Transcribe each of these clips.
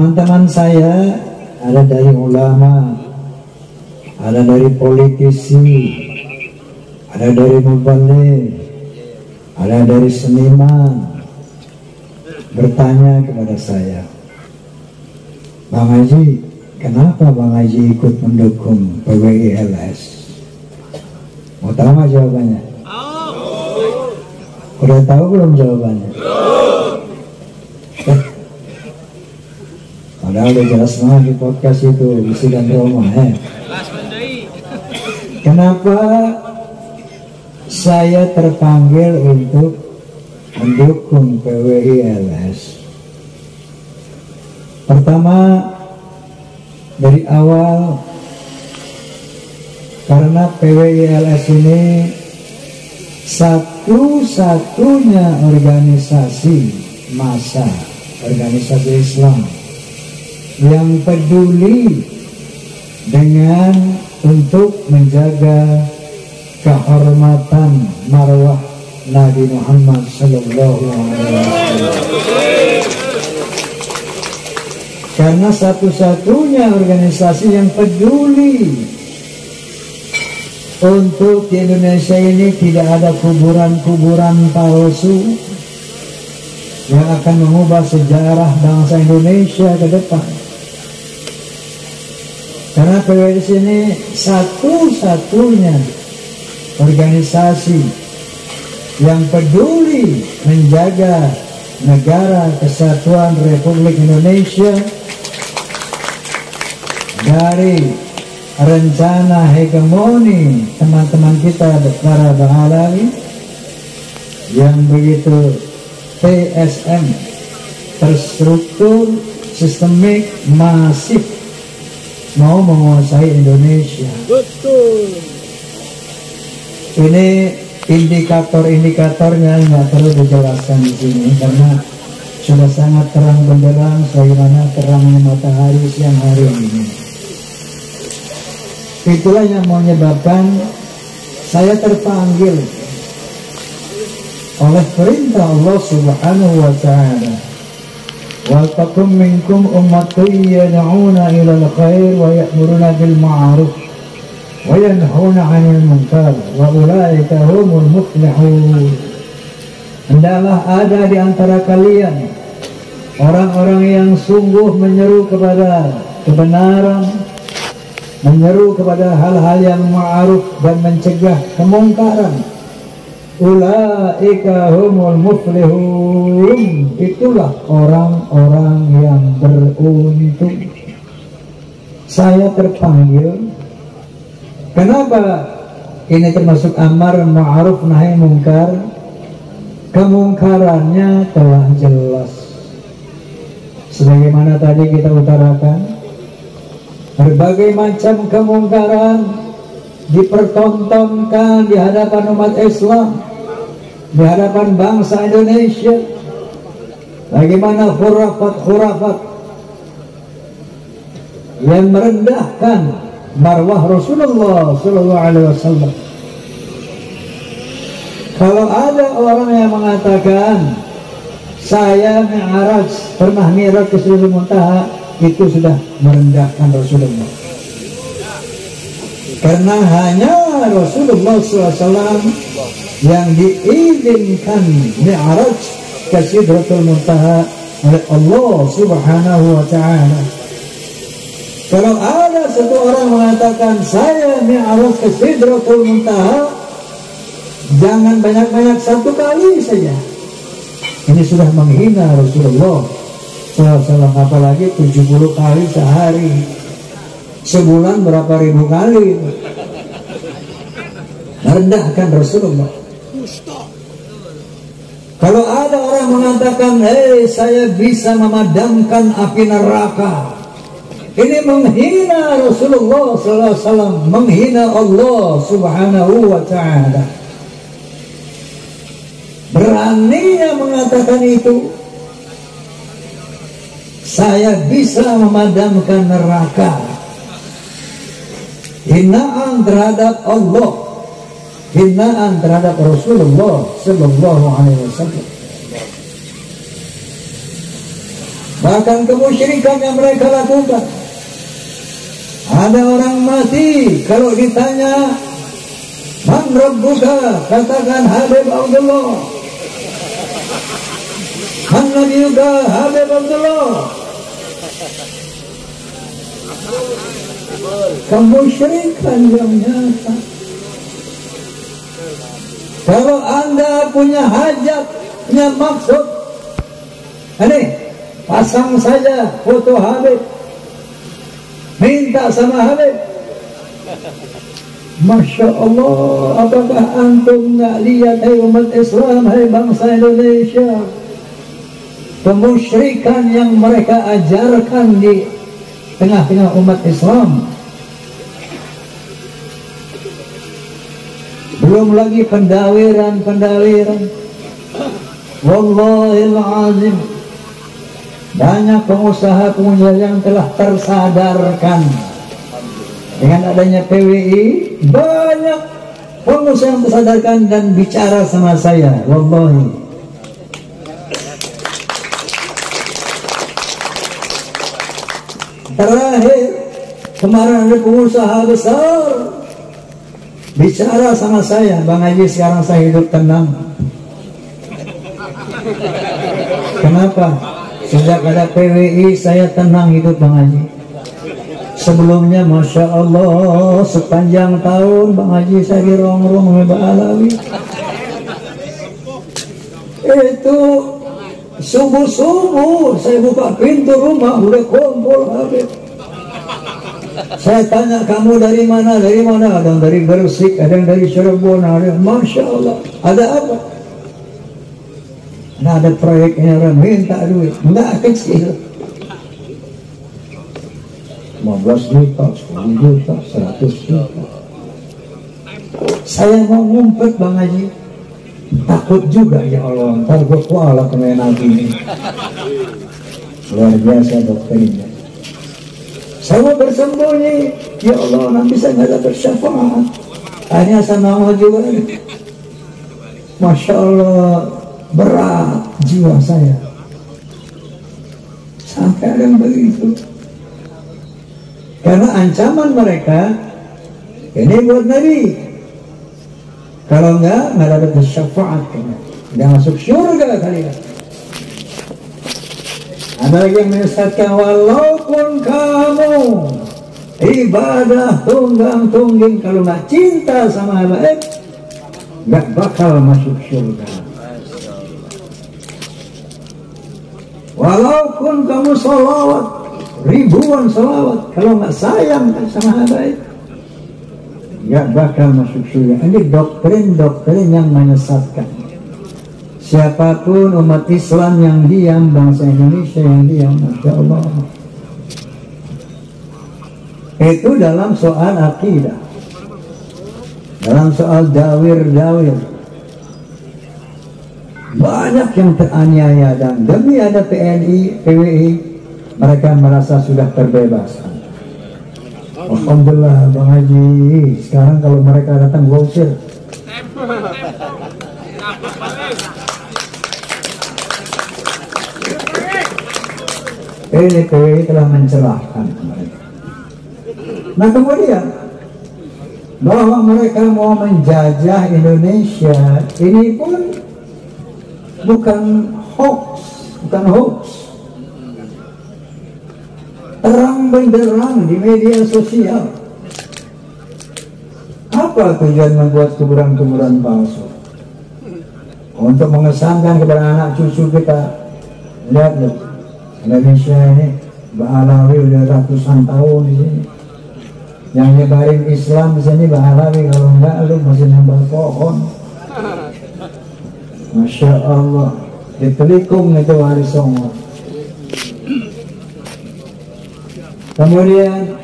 Teman-teman saya ada dari ulama, ada dari politisi, ada dari mubaligh, ada dari seniman, bertanya kepada saya, Bang Haji, kenapa Bang Haji ikut mendukung PWILS? Mau tahu nggak jawabannya? Udah tahu belum jawabannya? Padahal udah jelas banget di podcast itu, isi dan Roma. Kenapa saya terpanggil untuk mendukung PWILS? Pertama, dari awal, karena PWILS ini satu-satunya organisasi massa, organisasi Islam yang peduli dengan untuk menjaga kehormatan marwah Nabi Muhammad Sallallahu Alaihi Wasallam. Karena satu-satunya organisasi yang peduli untuk di Indonesia ini tidak ada kuburan-kuburan palsu yang akan mengubah sejarah bangsa Indonesia ke depan. Karena PWILS ini satu-satunya organisasi yang peduli menjaga negara kesatuan Republik Indonesia dari rencana hegemoni teman-teman kita para Bahlalawi yang begitu TSM, terstruktur, sistemik, masif, mau menguasai Indonesia. Betul. Ini indikator-indikatornya nggak perlu dijelaskan di sini karena sudah sangat terang benderang sebagaimana terangnya matahari siang hari ini. Itulah yang menyebabkan saya terpanggil oleh perintah Allah Subhanahu wa Ta'ala, wa takum minkum ummatun yad'una ila al-khair wa ya'muruna bil ma'ruf wa yanhauna 'anil munkar wa ulaika humul muflihun. Hendaklah ada di antara kalian orang-orang yang sungguh menyeru kepada kebenaran, menyeru kepada hal-hal yang ma'ruf dan mencegah kemungkaran. Ulaika humul muflihun, itulah orang-orang yang beruntung. Saya terpanggil, kenapa? Ini termasuk amar ma'ruf nahi mungkar. Kemungkarannya telah jelas, sebagaimana tadi kita utarakan. Berbagai macam kemungkaran dipertontonkan di hadapan umat Islam, di hadapan bangsa Indonesia. Bagaimana khurafat-khurafat yang merendahkan marwah Rasulullah Sallallahu Alaihi Wasallam. Kalau ada orang yang mengatakan saya mi'raj, pernah mi'raj ke Sidratul Muntaha, itu sudah merendahkan Rasulullah. Karena hanya Rasulullah SAW yang diizinkan mi'raj ke Sidratul Muntaha oleh Allah Subhanahu wa Ta'ala. Kalau ada satu orang mengatakan saya mi'raj ke Sidratul Muntaha, jangan banyak-banyak, satu kali saja. Ini sudah menghina Rasulullah SAW, apalagi 70 kali sehari, sebulan berapa ribu kali, merendahkan Rasulullah. Kalau ada orang mengatakan saya bisa memadamkan api neraka, ini menghina Rasulullah SAW, menghina Allah Subhanahu wa Ta'ala. Beraninya mengatakan itu, saya bisa memadamkan neraka. Hinaan terhadap Allah, hinaan terhadap Rasulullah Sallallahu Alaihi Wasallam. Bahkan kemusyrikan yang mereka lakukan. Ada orang mati, kalau ditanya man rabbuka, katakan Habib Abdullah. Man nabiyuka, Habib Abdullah. Kemusyrikan yang nyata. Kalau Anda punya hajat, punya maksud, ini pasang saja foto Habib, minta sama Habib. Masya Allah, apakah antum nggak lihat, hai umat Islam, hai bangsa Indonesia, kemusyrikan yang mereka ajarkan di tengah-tengah umat Islam? Belum lagi pendawiran. Wallahil azim, banyak pengusaha-pengusaha yang telah tersadarkan dengan adanya PWI. Banyak pengusaha yang tersadarkan dan bicara sama saya. Wallahi, terakhir kemarin ada pengusaha besar bicara sama saya, Bang Haji, sekarang saya hidup tenang. Kenapa? Sejak ada PWI saya tenang hidup, Bang Haji. Sebelumnya Masya Allah, sepanjang tahun Bang Haji saya dirongrong oleh Mbak Alawi. Itu subuh-subuh saya buka pintu rumah, udah kumpul Habib. Saya tanya, kamu dari mana? Dari mana? Ada yang dari Gresik, ada yang dari Cirebon, ada. Masya Allah, ada apa? Nah, ada proyeknya, orang minta duit, enggak kecil, 15 juta, 10 juta, 100 juta. Saya mau ngumpet, Bang Haji, takut juga, ya Allah, ntar gue kuala kena nabi ini. Luar biasa dokternya. Saya mau bersembunyi, ya Allah, nanti saya nggak dapat syafaat. Akhirnya saya mau juga. Masya Allah, berat jiwa saya. Sampai ada yang begitu. Karena ancaman mereka, ini buat Nabi. Kalau nggak dapat syafaat, nggak masuk surga kalian. Ada lagi yang menyesatkan, walaupun kamu ibadah tunggang-tungging, kalau nggak cinta sama Habib, nggak bakal masuk surga. Walaupun kamu salawat, ribuan salawat, kalau nggak sayang sama Habib, nggak bakal masuk surga. Ini doktrin-doktrin yang menyesatkan. Siapapun umat Islam yang diam, bangsa Indonesia yang diam, Masya Allah. Itu dalam soal akidah, dalam soal dawir-dawir. Banyak yang teraniaya dan demi ada PWI, mereka merasa sudah terbebaskan. Alhamdulillah, Bang Haji, sekarang kalau mereka datang gua usir. Ini PWI telah mencelahkan mereka. Nah kemudian, bahwa mereka mau menjajah Indonesia, ini pun bukan hoax. Terang benderang di media sosial. Apa tujuan membuat kuburan-kuburan palsu? Untuk mengesankan kepada anak cucu kita. Lihat loh, Indonesia ini Mbak Alawi udah ratusan tahun di sini. Yang nyebarin Islam di sini Mbak Alawi, kalau enggak lu masih nambah pohon. Masya Allah, di Telikung itu hari Songo. Kemudian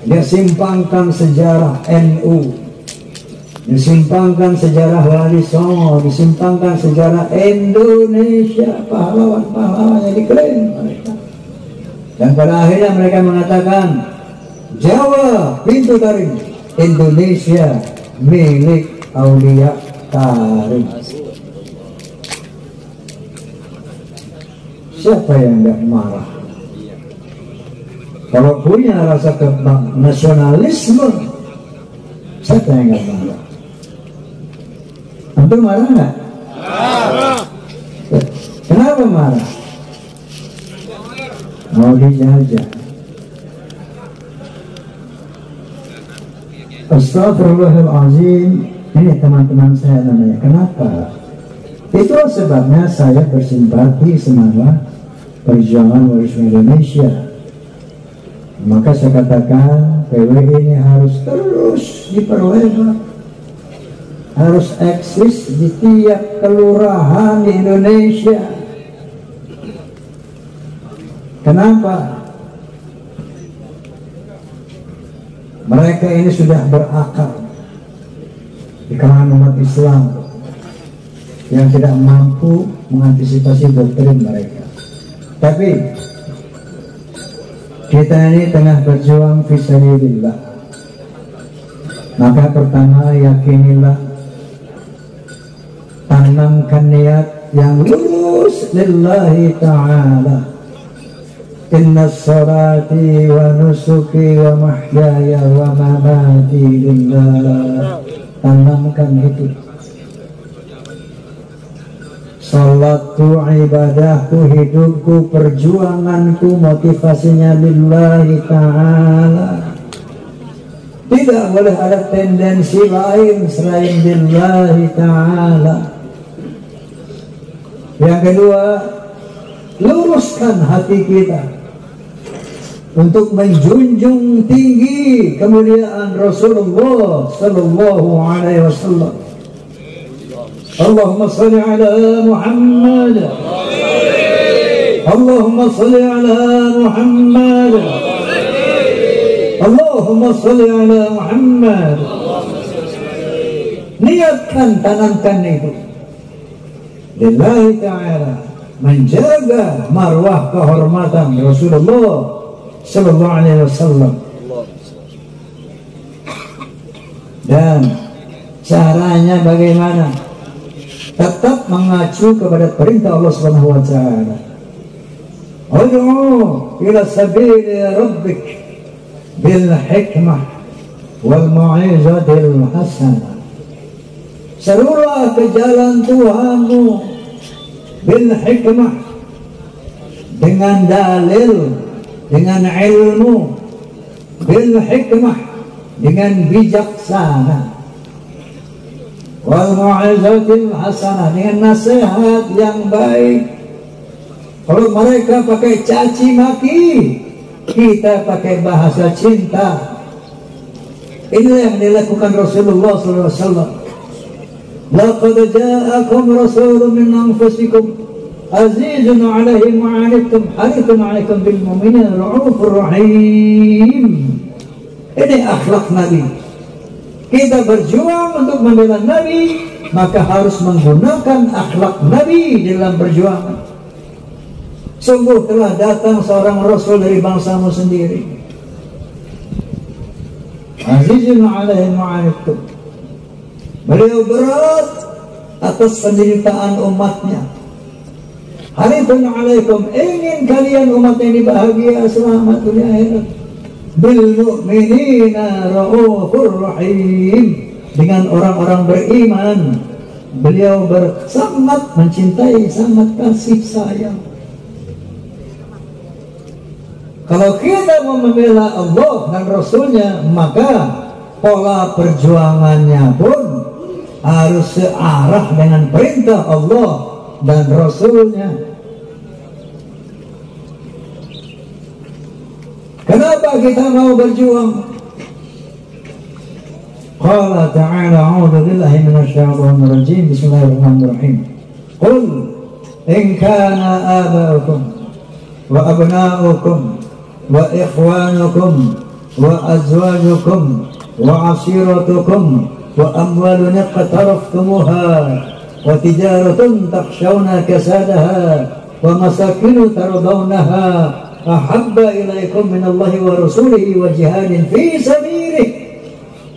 dia simpangkan sejarah NU, disimpangkan sejarah Wali Songo, disimpangkan sejarah Indonesia, pahlawan-pahlawannya diklaim mereka. Dan pada akhirnya mereka mengatakan, Jawa pintu taring, Indonesia milik Aulia Karim. Siapa yang nggak marah? Kalau punya rasa nasionalisme, siapa yang nggak marah? Antum marah nggak? Kenapa marah? Mau dijajah. Astaghfirullahaladzim. Ini teman-teman saya namanya. Kenapa? Itu sebabnya saya bersimpati semangat perjuangan warisme Indonesia. Maka saya katakan PWI ini harus terus diperlebar, harus eksis di tiap kelurahan di Indonesia. Kenapa? Mereka ini sudah berakar di kalangan umat Islam yang tidak mampu mengantisipasi doktrin mereka. Tapi kita ini tengah berjuang fisabilillah. Maka pertama, yakinilah, tanamkan niat yang lurus lillahi ta'ala. Inna salati wa nusuki wa mahyaya wa mamati lillah. Tanamkan itu. Salatku, ibadahku, hidupku, perjuanganku, motivasinya lillahi ta'ala. Tidak boleh ada tendensi lain selain lillahi ta'ala. Yang kedua, luruskan hati kita untuk menjunjung tinggi kemuliaan Rasulullah sallallahu alaihi wasallam. Allahumma salli ala Muhammad. Allahumma salli ala Muhammad. Allahumma salli ala Muhammad. Niatkan, tanamkan itu lillahi ta'ala, menjaga marwah kehormatan Rasulullah sallallahu alaihi wasallam. Dan caranya bagaimana? Tetap mengacu kepada perintah Allah Subhanahu wa taala. Ud'u ila sabili rabbik bil hikmah wal mau'izatil hasanah. Serulah ke jalan Tuhanmu bil hikmah, dengan dalil, dengan ilmu, bil hikmah, dengan bijaksana, wal mau'izatil hasanah, dengan nasihat yang baik. Kalau mereka pakai caci maki, kita pakai bahasa cinta. Inilah yang dilakukan Rasulullah SAW. Laqad ja'akum rasulun min anfusikum azizun 'alaihi ma 'anittum harisun 'alaikum bil mu'minina ra'ufur rahim. Ini akhlak Nabi. Kita berjuang untuk membela Nabi, maka harus menggunakan akhlak Nabi dalam perjuangan. Sungguh telah datang seorang Rasul dari bangsamu sendiri. Azizun 'alaihi ma 'anittum. Beliau berat atas penderitaan umatnya. Harisun 'alaikum, ingin kalian umat ini bahagia selamat dunia akhirat. Bil mu'minina ra'ufur rahim, dengan orang-orang beriman beliau sangat mencintai, sangat kasih sayang. Kalau kita mau membela Allah dan Rasulnya, maka pola perjuangannya pun harus searah dengan perintah Allah dan Rasulnya. Kenapa kita mau berjuang? Qala ta'ala, a'udzu billahi minasyaitonir rajim. Bismillahirrahmanirrahim. Qul in kana aba'ukum wa abna'ukum wa ikhwanukum wa azwajukum wa ashiratukum wa amwalun iqtaraftumuha wa tijaratun takhshawna kasadaha wa masakinu tardawnaha ahabba ilaikum minallahi wa rasulihi wa jihadin fi sabilihi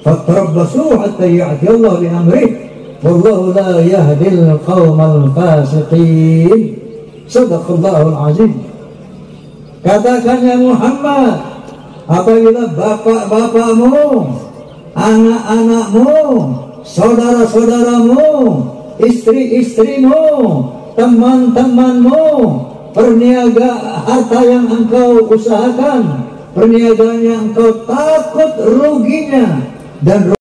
fatarabbasu hatta ya'ti Allah bi amrihi wallahu la yahdil qaumal fasiqin. Shadaqallahul azim. Katakan ya Muhammad, apabila bapak-bapakmu, anak-anakmu, saudara-saudaramu, istri-istrimu, teman-temanmu, perniaga harta yang engkau usahakan, perniagaan yang engkau takut ruginya dan